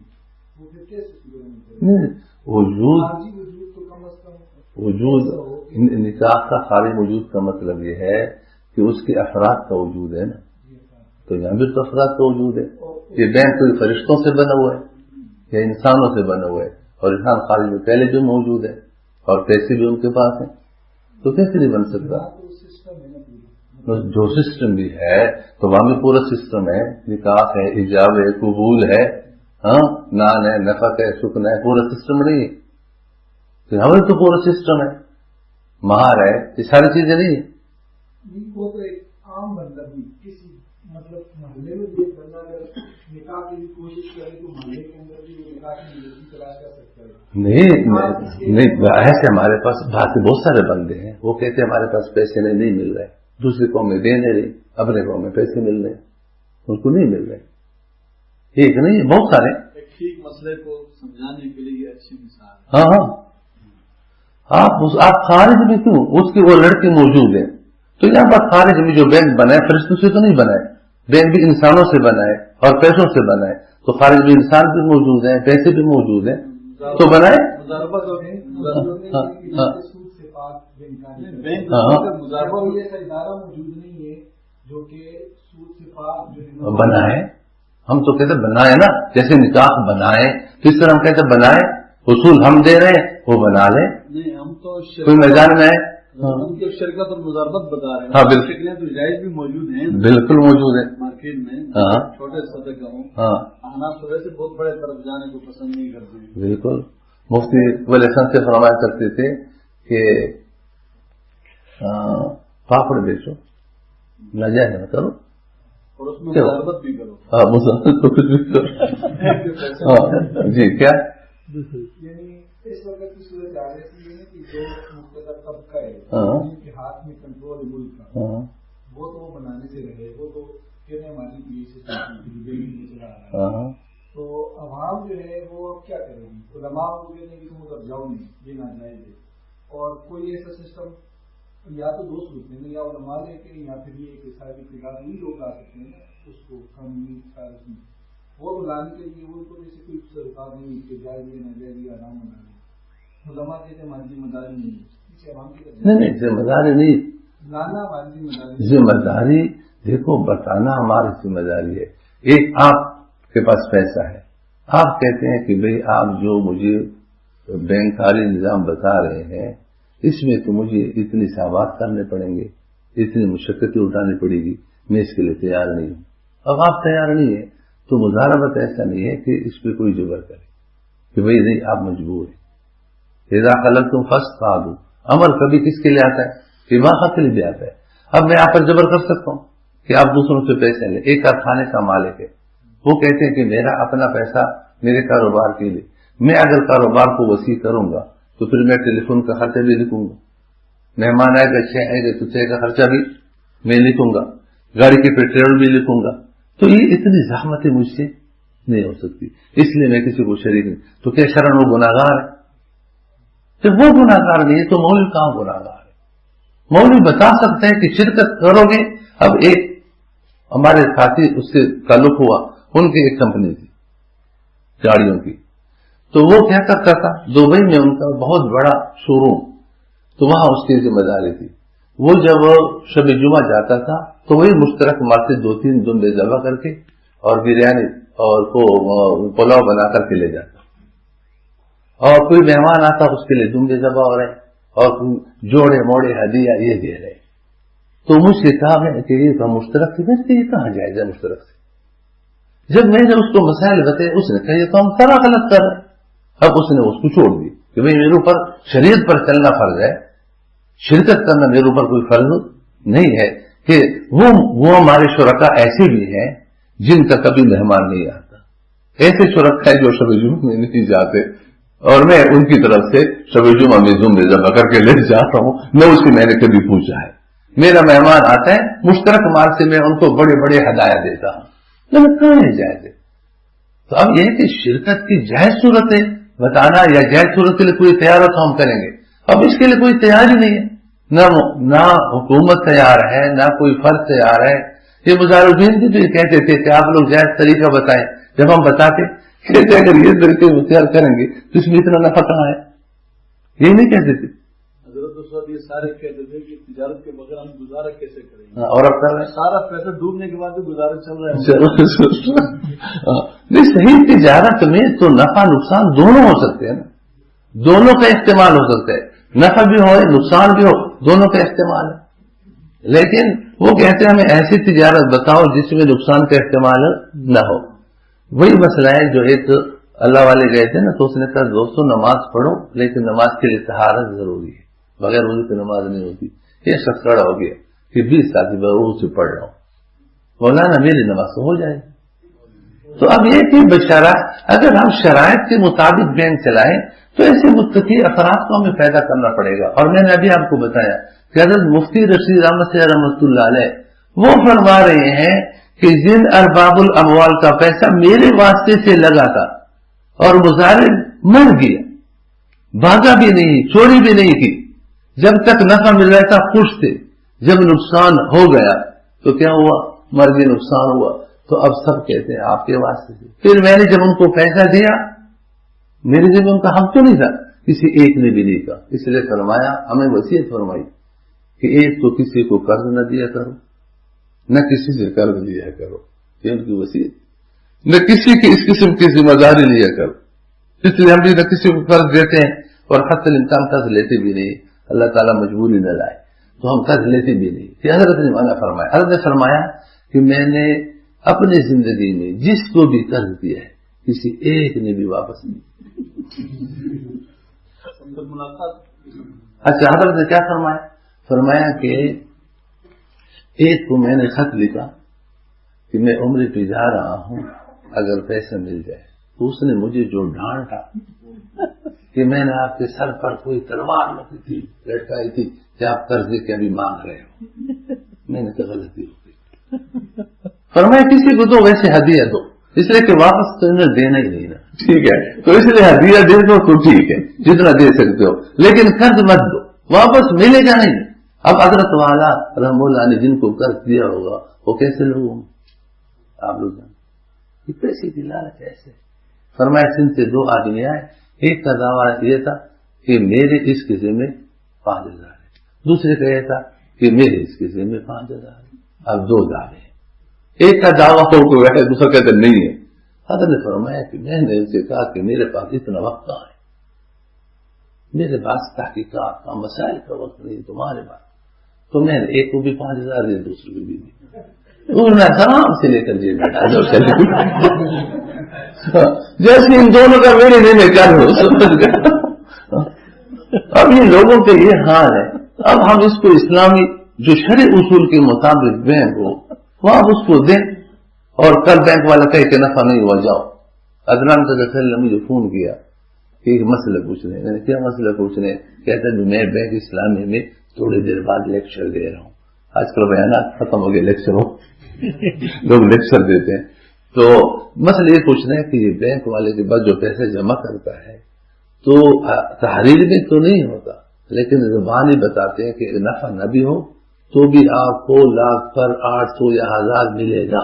وہ پھر کیسے اس کو وجود تو کم از کم وجود نکاح کا خارج وجود کا مطلب یہ ہے کہ اس کے افراد کا وجود ہے نا. تو یہاں بھی تو افراد کا وجود ہے. یہ بینک کوئی فرشتوں سے بنا ہوا ہے یا انسانوں سے بنا ہوا ہے، اور انسان خارج میں پہلے بھی موجود ہے اور پیسے بھی ان کے پاس ہیں. تو کیسے نہیں بن سکتا؟ جو سسٹم بھی ہے تو وہاں بھی پورا سسٹم ہے. نکاح ہے، ایجاب ہے، قبول ہے، ہاں نان ہے، نفق ہے، سکن ہے. پورا سسٹم نہیں ہے. ہمیں تو پورا سسٹم ہے، مہار ہے، یہ ساری چیزیں نہیں ہیں. وہ تو ایک عام بندہ بھی کسی مطلب محلے میں بھی ایک بندہ اگر نکاح کی بھی کوشش کرے تو محلے کے اندر بھی وہ نکاح کی لڑکی تلاش کر سکتا ہے. نہیں ایسے ہمارے پاس باقی بہت سارے بندے ہیں، وہ کہتے ہیں ہمارے پاس پیسے نہیں مل رہے، دوسری قوم میں دے نہیں رہی، اپنے قوم میں پیسے مل رہے، ان کو نہیں مل رہے. ایک نہیں بہت سارے. ٹھیک مسئلے کو سمجھانے کے لیے اچھی مثال. ہاں آپ خارج میں کیوں، اس کی وہ لڑکی موجود ہے. تو یہاں پر خارج میں جو بینک بنائے فرشتوں سے تو نہیں بنائے، بینک بھی انسانوں سے بنائے اور پیسوں سے بنائے. تو خارج میں انسان بھی موجود ہیں، پیسے بھی موجود ہیں، تو بنائے. بنائے ہم تو کہتے بنائے نا، جیسے نکاح بنائے کس طرح ہم کہتے بنائے. اصول ہم دے رہے ہیں وہ بنا لیں. ہم تو کوئی میدان میں ہے شرکت اور مضاربت بتا رہے ہیں. ہاں بالکل تو جائز بھی موجود ہیں، بالکل موجود ہے مارکیٹ میں. ہاں چھوٹے سطح کا ہوں. ہاں احناف ویسے بہت بڑے طرف جانے کو پسند نہیں کرتے ہیں. بالکل. مفتی اقبال حسن سے فرمایا کرتے تھے کہ پاپڑ بیچو، ناجائز نہ کرو اور اس میں مضاربت بھی کرو. ہاں مسلمان تو کچھ بھی کرو. ہاں جی کیا یعنی اس وقت کی صورت آ رہی ہے کہ جو مقتدر طبقہ ہے جن کے ہاتھ میں کنٹرول ملک کا، وہ تو بنانے سے رہے، وہ تو کہنے ہماری پیس چلا رہا ہے. تو عوام جو ہے وہ اب کیا کرے گی؟ علماء کو کہتے ہیں کہ تم ادھر جاؤ نہیں، یہ ناجائز ہے. اور کوئی ایسا سسٹم یا تو دو صورتیں ہیں، یا علماء لے کے یا پھر یہ کہ صاحب اقتدار نہیں لوگ آ سکتے ہیں اس کو قانونی سازش میں وہ لانے کے لیے وہ تو جیسے کوئی سرکار نہیں کہ جائز یہ ناجائز یہ آرام بنا لے. علماء کہتے ہیں ہماری ذمہ داری نہیں ہے، عوام کی نہیں ذمہ داری نہیں، لانا ہماری ذمہ داری. ذمہ داری دیکھو بتانا ہماری ذمہ داری ہے. ایک آپ کے پاس پیسہ ہے، آپ کہتے ہیں کہ بھئی آپ جو مجھے بینکاری نظام بتا رہے ہیں اس میں تو مجھے اتنی حسابات کرنے پڑیں گے، اتنی مشقتیں اٹھانی پڑے گی، میں اس کے لیے تیار نہیں ہوں. اب آپ تیار نہیں ہیں تو مظاہرت ایسا نہیں ہے کہ اس پہ کوئی جبر کرے کہ بھئی نہیں آپ مجبور ہیں. اذا خلقتم فاصطادوا، امر کبھی کس کے لیے آتا ہے؟ اباحہ کے لیے بھی آتا ہے. اب میں آپ پر جبر کر سکتا ہوں کہ آپ دوسروں سے پیسے لیں. ایک کارخانے کا مالک ہے، وہ کہتے ہیں کہ میرا اپنا پیسہ میرے کاروبار کے لیے، میں اگر کاروبار کو وسیع کروں گا تو پھر میں ٹیلی فون کا خرچہ بھی لکھوں گا، مہمان آئے گا چھ آئے گا تو چھ کا خرچہ بھی میں لکھوں گا، گاڑی کے پیٹرول بھی لکھوں گا. تو یہ اتنی زحمت ہے مجھ سے نہیں ہو سکتی، اس لیے میں کسی کو شریک نہیں. تو کیا شرن وہ گناہگار ہے؟ جب وہ گناہگار نہیں ہے تو مولوی کہاں گناہگار ہے؟ مولوی بتا سکتے ہیں کہ شرکت کرو گے. اب ایک ہمارے ساتھی اس سے تعلق ہوا، ان کی ایک کمپنی تھی گاڑیوں کی، تو وہ کیا کرتا تھا، دبئی میں ان کا بہت بڑا شو روم، تو وہاں اس کی ذمہ داری تھی. وہ جب شب جمعہ جاتا تھا تو وہی مشترک مار سے 2-3 دمبے ذبح کر کے اور بریانی اور پلاؤ بنا کر کے لے جاتا. اور کوئی مہمان آتا اس کے لیے دمبے ذبح ہو رہے اور جوڑے موڑے ہدیہ یہ دے رہے. تو مجھ سے کہا میں کہ یہ مشترک سے بچتے یہ کہاں جائے گا مشترک سے. جب میں نے اس کو مسائل بتائے اس نے کہا یہ تو ہم سارا غلط کر رہے ہیں. اب اس نے اس کو چھوڑ دی کہ بھائی میرے اوپر شریعت پر چلنا فرض ہے، شرکت کرنا میرے اوپر کوئی فرض نہیں ہے. کہ وہ ہمارے شرکا ایسے بھی ہیں جن کا کبھی مہمان نہیں آتا، ایسے شرکا ہے جو شب جمعہ میں نہیں جاتے، اور میں ان کی طرف سے شب جمعہ میں زمبے ذبح کر کے لے جاتا ہوں، نہ اس کی میں نے کبھی پوچھا ہے. میرا مہمان آتا ہے مشترک مال سے میں ان کو بڑے بڑے ہدایہ دیتا ہوں، لیکن کہاں ہے جائز؟ تو اب یہ کہ شرکت کی جائز صورتیں بتانا یا جائز صورت کے لیے کوئی تیار ہو تو ہم کریں گے. اب اس کے لیے کوئی تیار ہی نہیں ہے، نہ حکومت تیار ہے، نہ کوئی فرد تیار ہے. یہ مظاہرین بھی تو یہ کہتے تھے کہ آپ لوگ جائز طریقہ بتائیں. جب ہم بتاتے کہتے اگر یہ طریقے اختیار کریں گے تو اس میں اتنا نفع کہاں ہے، یہ نہیں کہتے تھے. یہ سارے کہتے تھے کہ تجارت کے بغیر ہم گزارا کیسے کریں گے، اور اب کر رہے ہیں سارا پیسہ ڈوبنے کے بعد بھی گزارا چل رہا ہے. نہیں، صحیح تجارت میں تو نفع نقصان دونوں ہو سکتے ہیں نا، دونوں کا استعمال ہو سکتا ہے، نفع بھی ہو نقصان بھی ہو، دونوں کا استعمال ہے. لیکن وہ کہتے ہیں ہمیں ایسی تجارت بتاؤ جس میں نقصان کا استعمال نہ ہو. وہی مسئلہ ہے جو ایک اللہ والے گئے تھے نا، تو اس نے کہا دوستوں نماز پڑھو لیکن نماز کے لیے طہارت ضروری ہے، بغیر وضو کی نماز نہیں ہوتی. یہ شخص کھڑا ہو گیا کہ 20 سال وضو سے پڑھ رہا ہوں، مولانا میری نماز تو ہو جائے گی. تو اب یہ کہ بشارہ اگر ہم شرائط کے مطابق بینک چلائیں تو ایسے متقی افراد کو ہمیں پیدا کرنا پڑے گا. اور میں نے ابھی آپ کو بتایا کہ حضرت مفتی رشید احمد سے رحمۃ اللہ علیہ وہ فرما رہے ہیں کہ جن ارباب الاموال کا پیسہ میرے واسطے سے لگا تھا اور مظاہر مر گیا، بھاگا بھی نہیں، چوری بھی نہیں کی، جب تک نفع مل رہا تھا خوش تھے، جب نقصان ہو گیا تو کیا ہوا، مر گئے، نقصان ہوا. تو اب سب کہتے ہیں آپ کے واسطے سے. پھر میں نے جب ان کو پیسہ دیا میرے جب ان کا حق تو نہیں تھا، کسی ایک نے بھی نہیں کہا. اس لیے فرمایا ہمیں وصیت فرمائی کہ ایک تو کسی کو قرض نہ دیا کرو، نہ کسی سے قرض لیا کرو، یہ ان کی وصیت. نہ کسی کی اس قسم کی ذمہ داری لیا کرو. اس لیے ہم بھی نہ کسی کو قرض دیتے ہیں اور حتی الامکان قرض لیتے بھی نہیں. اللہ تعالیٰ مجبوری نہ لائے تو ہم قرض لیتے بھی نہیں. کہ حضرت نے منع فرمایا. حضرت نے فرمایا کہ میں نے اپنی زندگی میں جس کو بھی قرض دیا ہے کسی ایک نے بھی واپس نہیں. اچھا حضرت نے کیا فرمایا؟ فرمایا کہ ایک کو میں نے خط لکھا کہ میں عمرے پہ جا رہا ہوں، اگر پیسہ مل جائے. تو اس نے مجھے جو ڈانٹا کہ میں نے آپ کے سر پر کوئی تلوار رکھی تھی، لٹکائی تھی کہ آپ قرضے کے ابھی مانگ رہے ہو. میں نے تو غلطی ہو گئی. فرمایا کسی کو تو ویسے ہدیہ دو، اس لیے کہ واپس تو انہیں دینا ہی نہیں نا، ٹھیک ہے، تو اس لیے ہدیہ دے دو تو ٹھیک ہے جتنا دے سکتے ہو، لیکن قرض مت دو، واپس ملے گا نہیں. اب حضرت والا رحم اللہ نے جن کو قرض دیا ہوگا وہ کیسے لوگ ہوں گے آپ لوگ جانتے، پیسے کی لالچ ایسے. فرمایا سن سے 2 آدمی آئے، ایک کا دعویٰ یہ تھا کہ میرے اس قصے میں 5000 ہے، دوسرے کا یہ تھا کہ میرے اس قصے میں 5000 ہے. اب 2 دعوے ہیں، ایک کا دعویٰ ہو تو ہے، دوسرا کہتے نہیں ہے. حضرت نے فرمایا کہ میں نے ان سے کہا کہ میرے پاس اتنا وقت کہاں ہے، میرے پاس تحقیقات کا مسائل کا وقت نہیں تمہارے پاس. تو میں نے ایک کو بھی 5000 دے، دوسرے کو بھی دی. انہوں نے آرام سے لے کر جیب میں ڈالا. جیسے ان دونوں کا میرے دل میں کر ہو سمجھ گیا. اب یہ لوگوں کے یہ حال ہے. اب ہم اس کو اسلامی جو شرعی اصول کے مطابق بینک ہو وہ آپ اس کو دیں، اور کل بینک والا کہے کہ نفع نہیں ہوا جاؤ. عدنان کا نے مجھے فون کیا کہ ایک مسئلہ پوچھنے. میں نے کیا مسئلہ پوچھنے؟ کہتا ہے میں بینک اسلامی میں تھوڑی دیر بعد لیکچر دے رہا ہوں. آج کل بیانات ختم ہو گئے، لیکچر ہو لوگ لیکچر دیتے ہیں. تو مسئلہ یہ پوچھ رہے ہیں کہ یہ بینک والے کے بعد جو پیسے جمع کرتا ہے تو تحریر میں تو نہیں ہوتا، لیکن زبان ہی بتاتے ہیں کہ نفع نہ بھی ہو تو بھی آپ کو لاکھ پر 800 یا 1000 ملے گا.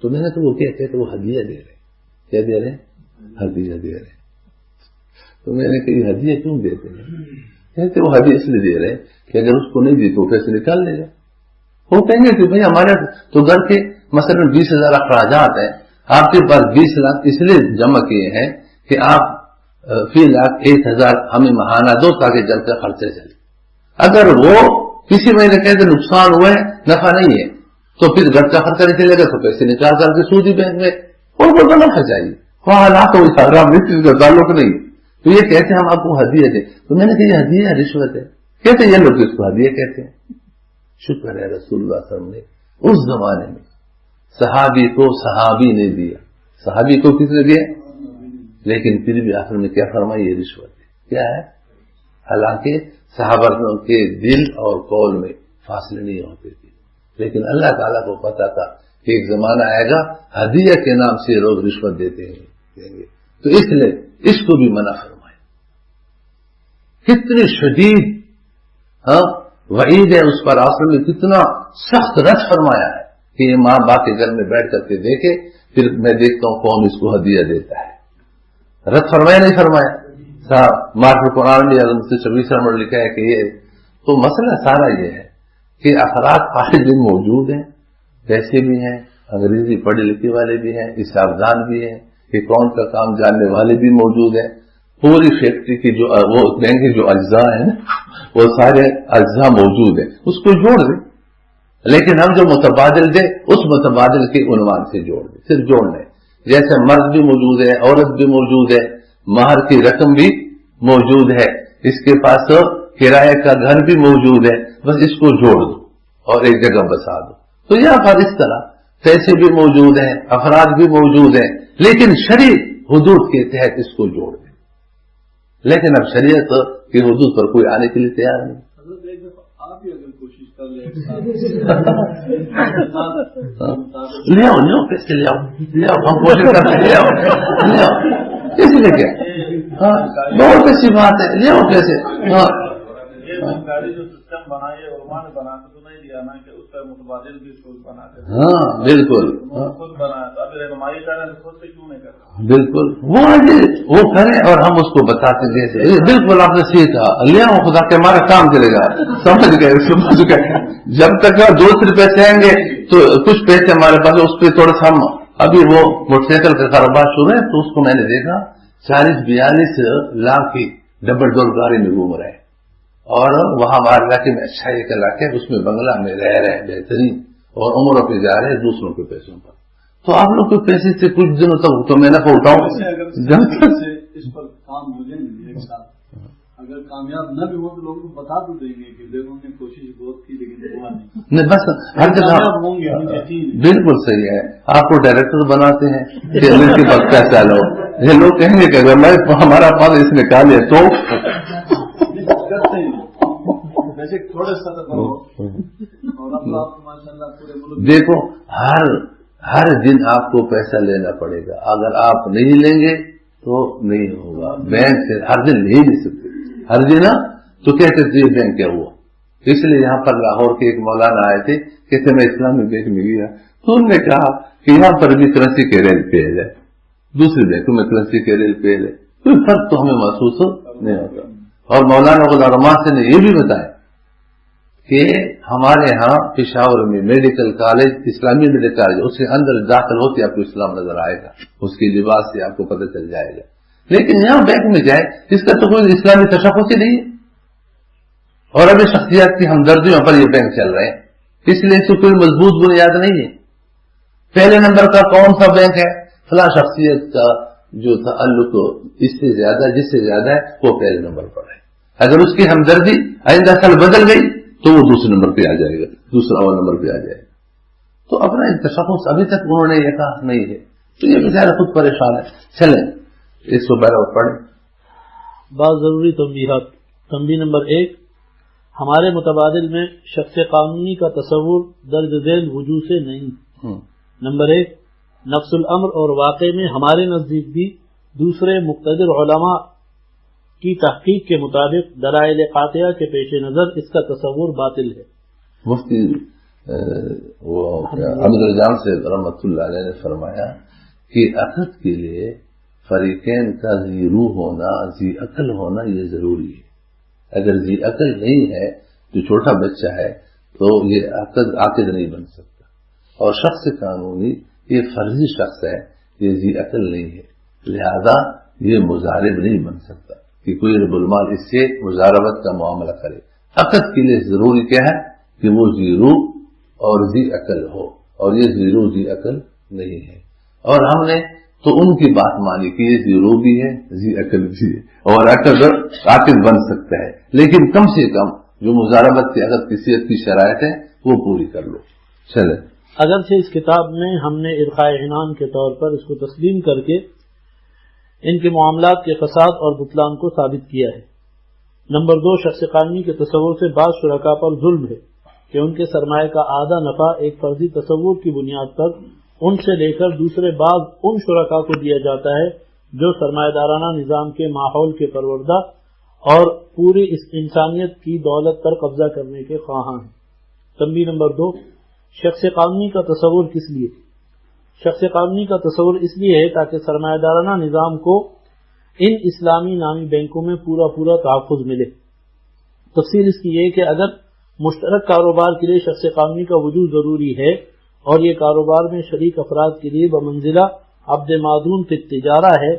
تو میں نے تو وہ کہتے کہ وہ ہدیہ دے رہے. کیا دے رہے ہیں؟ ہدیہ دے رہے. تو میں نے کہا یہ ہدیہ کیوں دیتے ہیں؟ کہتے وہ ہدیہ اس لیے دے رہے کہ اگر اس کو نہیں دی تو پیسے نکال لے گا. وہ کہیں گے کہ بھائی ہمارے تو گھر کے مثلا 20,000 اخراجات ہیں، آپ کے پاس 20 لاکھ اس لیے جمع کیے ہیں کہ آپ فی لاکھ 1,000 ہمیں ماہانہ دو تاکہ جل کر خرچے چلے. اگر وہ کسی مہینے کہتے نقصان ہوئے نفع نہیں ہے تو پھر گھر کا خرچہ نہیں چلے گا تو پیسے نکال کر کے سودی بینک میں ان کو تو نفع چاہیے. حالات کا تعلق نہیں. تو یہ کہتے ہیں ہم آپ کو ہدیہ دیں. تو میں نے کہا یہ ہدیہ ہے رشوت ہے. کہتے یہ لوگ اس کو ہدیہ کہتے ہیں. شکر ہے رسول اللہ صلی اللہ علیہ وسلم نے اس زمانے میں صحابی کو صحابی نے دیا. صحابی کو کس نے دیا؟ لیکن پھر بھی آخر میں کیا فرمایا؟ یہ رشوت ہے. کیا ہے؟ حالانکہ صحابہ کے دل اور قول میں فاصلے نہیں ہوتے تھے، لیکن اللہ تعالیٰ کو پتا تھا کہ ایک زمانہ آئے گا ہدیہ کے نام سے لوگ رشوت دیتے ہیں. تو اس لیے اس کو بھی منع فرمایا. کتنی شدید وعید ہے اس پر، آخر میں کتنا سخت رد فرمایا ہے کہ یہ ماں باپ کے گھر میں بیٹھ کر کے دیکھے پھر میں دیکھتا ہوں کون اس کو ہدیہ دیتا ہے. رد فرمایا نہیں فرمایا؟ مارک قرآن میں سے 26 نمبر لکھا ہے کہ یہ تو مسئلہ سارا یہ ہے کہ افراد پارے دن موجود ہیں، پیسے بھی ہیں، انگریزی پڑھے لکھے والے بھی ہیں، حسابدان بھی ہیں، اکاؤنٹ کا کام جاننے والے بھی موجود ہیں. پوری فیکٹری کی جو وہ بینک کے جو اجزاء ہیں وہ سارے اجزاء موجود ہیں، اس کو جوڑ دیں. لیکن ہم جو متبادل دیں اس متبادل کے عنوان سے جوڑ دیں، صرف جوڑ لیں. جیسے مرد بھی موجود ہے، عورت بھی موجود ہے، مہر کی رقم بھی موجود ہے، اس کے پاس کرایہ کا گھر بھی موجود ہے، بس اس کو جوڑ دو اور ایک جگہ بسا دو. تو یہاں پر اس طرح پیسے بھی موجود ہیں، افراد بھی موجود ہیں، لیکن شرعی حدود کے تحت اس کو جوڑ دیں. لیکن اب شریعت کی حدود پر کوئی آنے کے لیے تیار نہیں. آپ ہی اگر کوشش کر لیں لے آؤ پیسے لے آؤ ہم کوشش کرتے لے آؤ اس لیے کیا بہت اچھی بات ہے، لے آؤ پیسے. گاڑی جو سسٹم بنائے علماء نے بنا کے تو نہیں دیا نا کہ اس کا متبادل بھی خود بنا کے. ہاں بالکل خود بنایا تو اب رہنمائی کریں تو خود سے کیوں نہیں کرتا؟ بالکل وہ کریں اور ہم اس کو بتاتے جیسے. بالکل آپ نے صحیح کہا، لے آؤ خدا کے ہمارا کام چلے گا. سمجھ گئے جب تک دوسرے پیسے آئیں گے تو کچھ پیسے ہمارے پاس اس پہ تھوڑا سا ہم ابھی وہ موٹر سائیکل کا کاروبار شروع ہے تو اس کو میں نے دیکھا 40-42 لاکھ کی ڈبل ڈور گاڑی میں گھوم رہے ہیں. اور وہاں ہمارے علاقے میں اچھا ایک علاقہ ہے، اس میں بنگلہ میں رہ رہے ہیں بہترین، اور عمروں پہ جا رہے ہیں دوسروں کے پیسوں پر. تو آپ لوگ کے پیسے سے کچھ دنوں تک تو میں نہ اٹھاؤں اس پر کام ہو جائیں گے ایک ساتھ، اگر کامیاب نہ بھی ہو تو لوگوں کو بتا تو دیں گے کہ دیکھو نے کوشش بہت کی لیکن ہوا نہیں. بس ہر جگہ ہوں گے. بالکل صحیح ہے. آپ کو ڈائریکٹر بناتے ہیں کہ ان کے پاس پیسہ لو، یہ لوگ کہیں گے کہ اگر میں ہمارا پاس اس نے نکالے تو ویسے تھوڑے سا دیکھو ہر دن آپ کو پیسہ لینا پڑے گا. اگر آپ نہیں لیں گے تو نہیں ہوگا. بینک سے ہر دن لے نہیں سکتے، ہر دن تو کہتے تھے یہ بینک کیا ہوا. اس لیے یہاں پر لاہور کے ایک مولانا آئے تھے، کہتے میں اسلامی بینک میں گیا تو انہوں نے کہا کہ یہاں پر بھی کرنسی کے ریل پہ ہے، دوسرے بینکوں میں کرنسی کے ریل پہ ہے، کوئی فرق تو ہمیں محسوس نہیں ہوتا. اور مولانا غلام رحمان سے نے یہ بھی بتایا کہ ہمارے ہاں پشاور میں میڈیکل کالج، اسلامی میڈیکل کالج، اس کے اندر داخل ہوتے آپ کو اسلام نظر آئے گا، اس کی لباس سے آپ کو پتہ چل جائے گا. لیکن یہاں بینک میں جائے اس کا تو کوئی اسلامی تشخص ہی نہیں ہے. اور ابھی شخصیات کی ہمدردیوں پر یہ بینک چل رہے ہیں، اس لیے اس کو کوئی مضبوط بنیاد نہیں ہے. پہلے نمبر کا کون سا بینک ہے؟ فلاں شخصیت کا جو تعلق اس سے زیادہ جس سے زیادہ ہے وہ پہلے نمبر پر ہے. اگر اس کی ہمدردی آئندہ سال بدل گئی تو وہ دوسرے نمبر پہ آ جائے گا، دوسرا اول نمبر پہ آ جائے گا. تو اپنا تشخص ابھی تک انہوں نے یہ کہا نہیں ہے، تو یہ بیچارہ خود پریشان ہے. چلیں اس کو برابر پڑھیں. بعض ضروری تنبیہات. تنبیہ نمبر 1، ہمارے متبادل میں شخص قانونی کا تصور درج ذیل وجوہ سے نہیں. نمبر 1 نفس الامر اور واقع میں ہمارے نزدیک بھی دوسرے مقتدر علماء کی تحقیق کے مطابق دلائل قاطعہ کے پیش نظر اس کا تصور باطل ہے۔ مفتی حمد الجان سے رحمۃ اللہ علیہ نے فرمایا کہ عقد کے لیے فریقین کا ذی روح ہونا، ذی عقل ہونا یہ ضروری ہے۔ اگر ذی عقل نہیں ہے، جو چھوٹا بچہ ہے، تو یہ عقد نہیں بن سکتا۔ اور شخص قانونی یہ فرضی شخص ہے، یہ ذی عقل نہیں ہے، لہذا یہ مضارب نہیں بن سکتا کہ کوئی رب المال اس سے مضاربت کا معاملہ کرے۔ عقد کے لیے ضروری کیا ہے کہ وہ ذی روح اور ذی عقل ہو، اور یہ ذی روح ذی عقل نہیں ہے۔ اور ہم نے تو ان کی بات مانی کہ یہ ذی روح بھی ہے، ذی عقل بھی ہے، اور عقد بن سکتا ہے، لیکن کم سے کم جو مضاربت کی عقد کی صحت کی شرائط ہے وہ پوری کر لو۔ چلے اگرچہ اس کتاب میں ہم نے ارخاء عنان کے طور پر اس کو تسلیم کر کے ان کے معاملات کے فساد اور بطلان کو ثابت کیا ہے۔ نمبر 2 شخص قانونی کے تصور سے بعض شرکاء پر ظلم ہے کہ ان کے سرمایہ کا آدھا نفع ایک فرضی تصور کی بنیاد پر ان سے لے کر دوسرے بعض ان شرکاء کو دیا جاتا ہے جو سرمایہ دارانہ نظام کے ماحول کے پروردہ اور پوری اس انسانیت کی دولت پر قبضہ کرنے کے خواہاں ہیں۔ تنبیہ نمبر 2 شخص قانونی کا تصور کس لیے؟ شخص قانونی کا تصور اس لیے ہے تاکہ سرمایہ دارانہ نظام کو ان اسلامی نامی بینکوں میں پورا تحفظ ملے۔ تفصیل اس کی یہ کہ اگر مشترک کاروبار کے لیے شخص قانونی کا وجود ضروری ہے اور یہ کاروبار میں شریک افراد کے لیے بمنزلہ عبد معدون فی التجارہ ہے،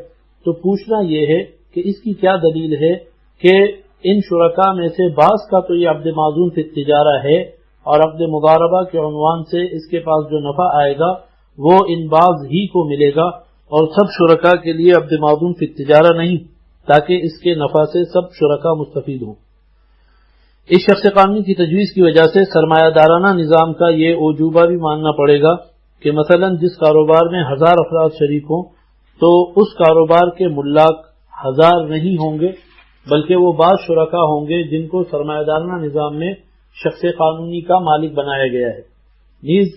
تو پوچھنا یہ ہے کہ اس کی کیا دلیل ہے کہ ان شرکاء میں سے بعض کا تو یہ عبد معدون فی التجارہ ہے اور عقد مضاربہ کے عنوان سے اس کے پاس جو نفع آئے گا وہ ان بعض ہی کو ملے گا، اور سب شرکاء کے لیے عبد معدون فی التجارہ نہیں، تاکہ اس کے نفع سے سب شرکاء مستفید ہوں۔ اس شخص قانونی کی تجویز کی وجہ سے سرمایہ دارانہ نظام کا یہ عجوبہ بھی ماننا پڑے گا کہ مثلا جس کاروبار میں 1000 افراد شریک ہوں تو اس کاروبار کے ملاک 1000 نہیں ہوں گے، بلکہ وہ بعض شرکاء ہوں گے جن کو سرمایہ دارانہ نظام میں شخص قانونی کا مالک بنایا گیا ہے۔ نیز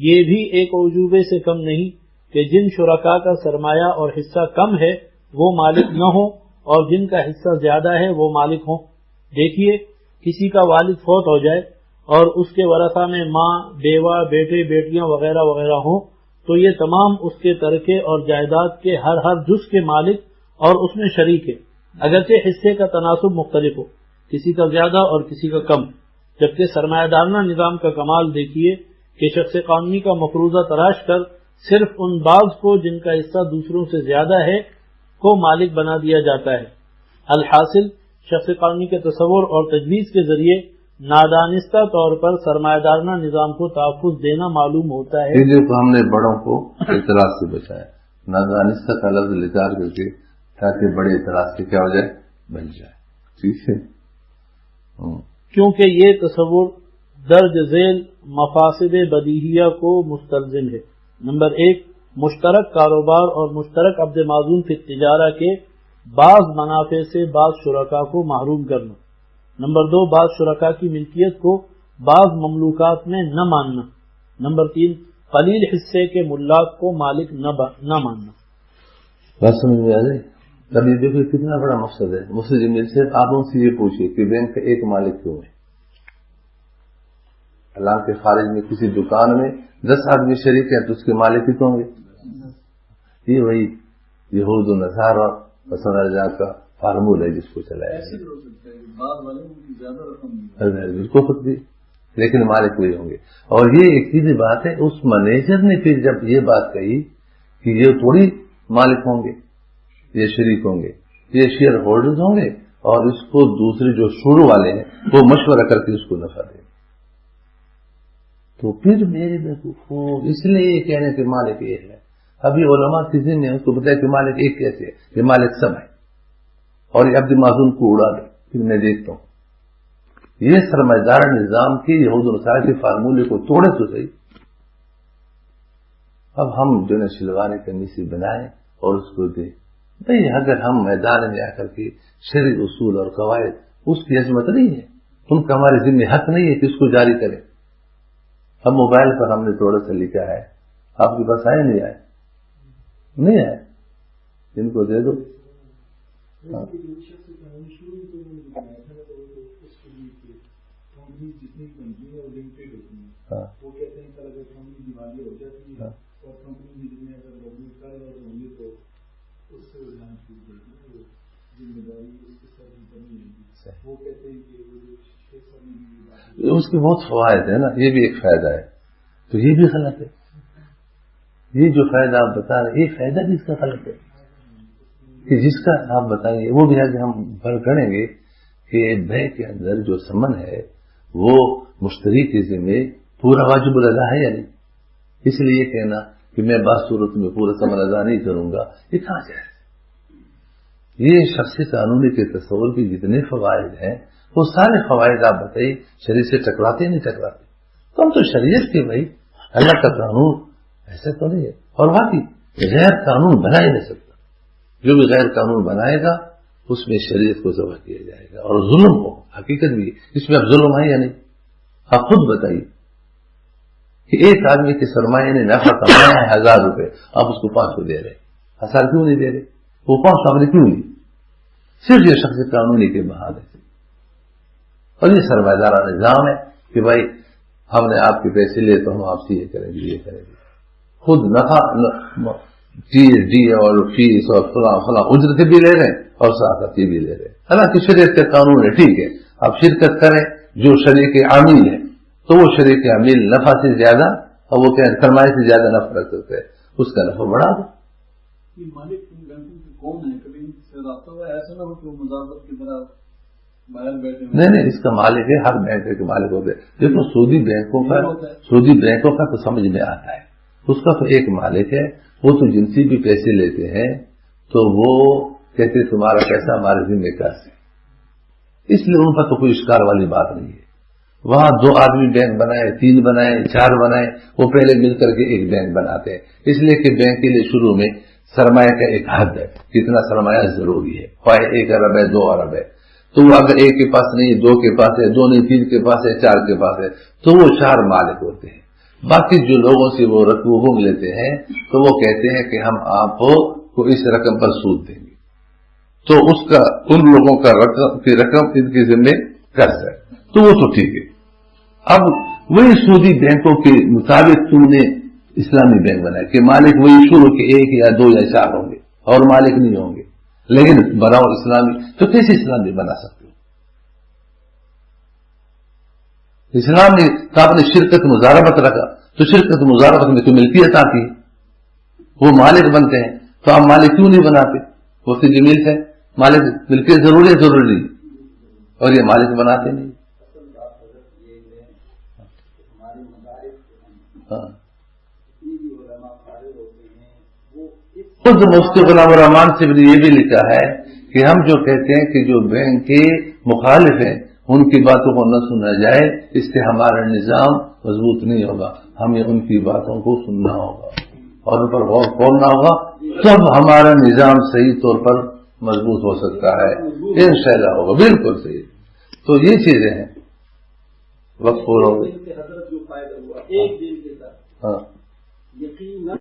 یہ بھی ایک عجوبے سے کم نہیں کہ جن شرکاء کا سرمایہ اور حصہ کم ہے وہ مالک نہ ہوں اور جن کا حصہ زیادہ ہے وہ مالک ہوں۔ دیکھیے کسی کا والد فوت ہو جائے اور اس کے ورثہ میں ماں، بیوہ، بیٹے، بیٹیاں وغیرہ وغیرہ ہوں تو یہ تمام اس کے ترکے اور جائیداد کے ہر جز کے مالک اور اس میں شریک ہے، اگرچہ حصے کا تناسب مختلف ہو، کسی کا زیادہ اور کسی کا کم۔ جبکہ سرمایہ دارانہ نظام کا کمال دیکھیے کہ شخص قانونی کا مفروضہ تراش کر صرف ان بعض کو جن کا حصہ دوسروں سے زیادہ ہے کو مالک بنا دیا جاتا ہے۔ الحاصل شخص قانونی کے تصور اور تجویز کے ذریعے نادانستہ طور پر سرمایہ دارانہ نظام کو تحفظ دینا معلوم ہوتا ہے۔ جو ہم نے بڑوں کو اعتراض سے بچایا، نادانستہ کا لفظ لکار کر کے تاکہ بڑے اعتراض سے کیا ہو جائے، بن جائے۔ ٹھیک ہے، کیونکہ یہ تصور درج ذیل مفاسد بدیہیہ کو مستلزم ہے۔ نمبر 1 مشترک کاروبار اور مشترک عبد معدون فی التجارہ کے بعض منافع سے بعض شرکاء کو محروم کرنا۔ نمبر 2 بعض شرکاء کی ملکیت کو بعض مملوکات میں نہ ماننا۔ نمبر 3 قلیل حصے کے ملاک کو مالک نہ ماننا۔ بات سمجھ میں آ جائے؟ اب یہ دیکھو کتنا بڑا مقصد ہے۔ مفتی جمیل سے آپ ان سے یہ پوچھئے کہ بینک کا ایک مالک کیوں ہے؟ اللہ کے خارج میں کسی دکان میں 10 آدمی شریک ہیں تو اس کے مالک ہی تو ہوں گے۔ یہ وہی یہود و نصارہ مسلمان کا فارمول ہے جس کو چلایا بالکل خود بھی، لیکن مالک وہی ہوں گے۔ اور یہ ایک سیدھی بات ہے، اس مینیجر نے پھر جب یہ بات کہی کہ یہ تھوڑی مالک ہوں گے، یہ شریک ہوں گے، یہ شیئر ہولڈرز ہوں گے، اور اس کو دوسرے جو شروع والے ہیں وہ مشورہ کر کے اس کو نفع دیں، تو پھر میرے بیوقوف اس لیے یہ کہنے کہ مالک یہ ہے۔ ابھی علماء کسی نے اس کو بتایا کہ مالک ایک کیسے ہے، یہ مالک سب ہے، اور یہ عبد معدون کو اڑا دے۔ پھر میں دیکھتا ہوں یہ سرمایہ دار نظام کے یہود و نصارہ کے فارمولے کو توڑے تو صحیح۔ اب ہم جو ہے شلوار کمیسی بنائیں اور اس کو دیں بھائی، اگر ہم میدان میں آ کر کے شرعی اصول اور قواعد، اس کی عظمت نہیں ہے، ان کا ہمارے ذمہ حق نہیں ہے کہ اس کو جاری کریں۔ اب موبائل پر ہم نے تھوڑا سا لکھا ہے آپ کے پاس آئے نہیں آئے؟ نہیں آئے، ان کو دے دو. جتنی کنٹری ہے وہ لمیٹیڈ ہوتی ہیں. وہ کہتے ہیں کہ اگر کمپنی دیوالیہ ہو جاتی ہے اور کمپنی میں اگر لوگوں کر ہوں گے تو اس سے جان چھوٹ جائے گی، ذمہ داری اس کے ساتھ کرنی ہے. وہ کہتے ہیں کہ اس کے بہت فوائد ہیں نا، یہ بھی ایک فائدہ ہے. تو یہ بھی غلط ہے. یہ جو فائدہ آپ بتا رہے یہ فائدہ بھی اس کا غلط ہے کہ جس کا آپ بتائیں گے وہ بھی ہے کہ ہم فرق کریں گے کہ بے کے اندر جو سمن ہے وہ مشتری کے ذمہ پورا واجب الادا ہے یا نہیں. اس لیے یہ کہنا کہ میں بعض صورت میں پورا سمن ادا نہیں کروں گا، یہ کہاں جائے. یہ شخصی قانونی کے تصور کے جتنے فوائد ہیں وہ سارے فوائد آپ بتائیے شریعت سے ٹکراتے نہیں ٹکراتے. تو ہم تو شریعت کے بھائی، اللہ کا قانون ایسا تو نہیں ہے. اور واقعی غیر قانون بنا ہی نہیں سکتا. جو بھی غیر قانون بنائے گا اس میں شریعت کو ذبح کیا جائے گا اور ظلم ہو. حقیقت بھی اس میں اب ظلم ہے یا نہیں؟ آپ خود بتائیے کہ ایک آدمی کے سرمایہ نے نفع کمایا ہے 1000 روپے، آپ اس کو 500 دے رہے. 1000 کیوں نہیں دے رہے؟ وہ 500 آپ نے کیوں لی؟ صرف یہ شخص قانونی کے بہانے سے. اور یہ سرمایہ دارہ نظام ہے کہ بھائی ہم نے آپ کے پیسے لیے تو ہم آپ سے یہ کریں گے یہ کریں گے. خود نفع ڈی اور فیس اور فلاں فلاں اجرتیں بھی لے رہے ہیں اور ساتھ یہ بھی لے رہے ہیں. حالانکہ شریعت کا قانون ہے، ٹھیک ہے آپ شرکت کریں. جو شریک عامل ہے تو وہ شریک عامل نفع سے زیادہ اور وہ کیا سرمایہ سے زیادہ نفع رکھ سکتے ہیں، اس کا نفع بڑھا دو. یہ مالک کون ہے؟ کبھی ان سے رابطہ ہوا ایسا نہ ہو کہ وہ مضافت کی طرح باہر بیٹھے؟ نہیں، اس کا مالک ہے، ہر بینک کے مالک ہوتے ہیں. دیکھو سودی بینکوں کا تو سمجھ میں آتا ہے، اس کا تو ایک مالک ہے. وہ تو جن سے بھی پیسے لیتے ہیں تو وہ کہتے تمہارا پیسہ ہمارے ذمہ کا ہے، اس لیے ان پر تو کوئی اشکال والی بات نہیں ہے. وہاں 2 آدمی بینک بنائے، 3 بنائے، 4 بنائے، وہ پہلے مل کر کے ایک بینک بناتے ہیں. اس لیے کہ بینک کے لیے شروع میں سرمایہ کا ایک حد ہے، کتنا سرمایہ ضروری ہے. 1 ارب ہے، 2 ارب ہے، تو وہ اگر 1 کے پاس نہیں، 2 کے پاس ہے، 2 نہیں 3 کے پاس ہے، 4 کے پاس ہے، تو وہ 4 مالک ہوتے ہیں. باقی جو لوگوں سے وہ رقم لیتے ہیں تو وہ کہتے ہیں کہ ہم آپ کو اس رقم پر سود دیں گے، تو اس کا ان لوگوں کا رقم ان کے ذمہ قرض ہے، تو وہ تو ٹھیک ہے. اب وہی سودی بینکوں کے مطابق تم نے اسلامی بینک بنایا کہ مالک وہی شروع کے 1 یا 2 یا 4 ہوں گے اور مالک نہیں ہوں گے، لیکن بناؤ اسلامی. تو کیسے اسلامی بنا سکتے ہو؟ اسلام نے تو آپ نے شرکت مضاربت رکھا، تو شرکت مضاربت میں تو ملکیت آتی ہے، وہ مالک بنتے ہیں. تو آپ مالک کیوں نہیں بناتے؟ وہ سے جمیل ہے مالک ملکیت ضروری ہے، ضروری نہیں، اور یہ مالک بناتے نہیں. خود مفتی غلام الرحمان سے بھی یہ بھی لکھا ہے کہ ہم جو کہتے ہیں کہ جو بینک کے مخالف ہیں ان کی باتوں کو نہ سنا جائے، اس سے ہمارا نظام مضبوط نہیں ہوگا. ہمیں ان کی باتوں کو سننا ہوگا اور ان پر غور کرنا ہوگا، تب ہمارا نظام صحیح طور پر مضبوط ہو سکتا ہے، انشاءاللہ ہوگا. بالکل صحیح. تو یہ چیزیں ہیں. وقت پورا ہو گیا. حضرت جو فائدہ ہوا ایک دن کے ساتھ ہاں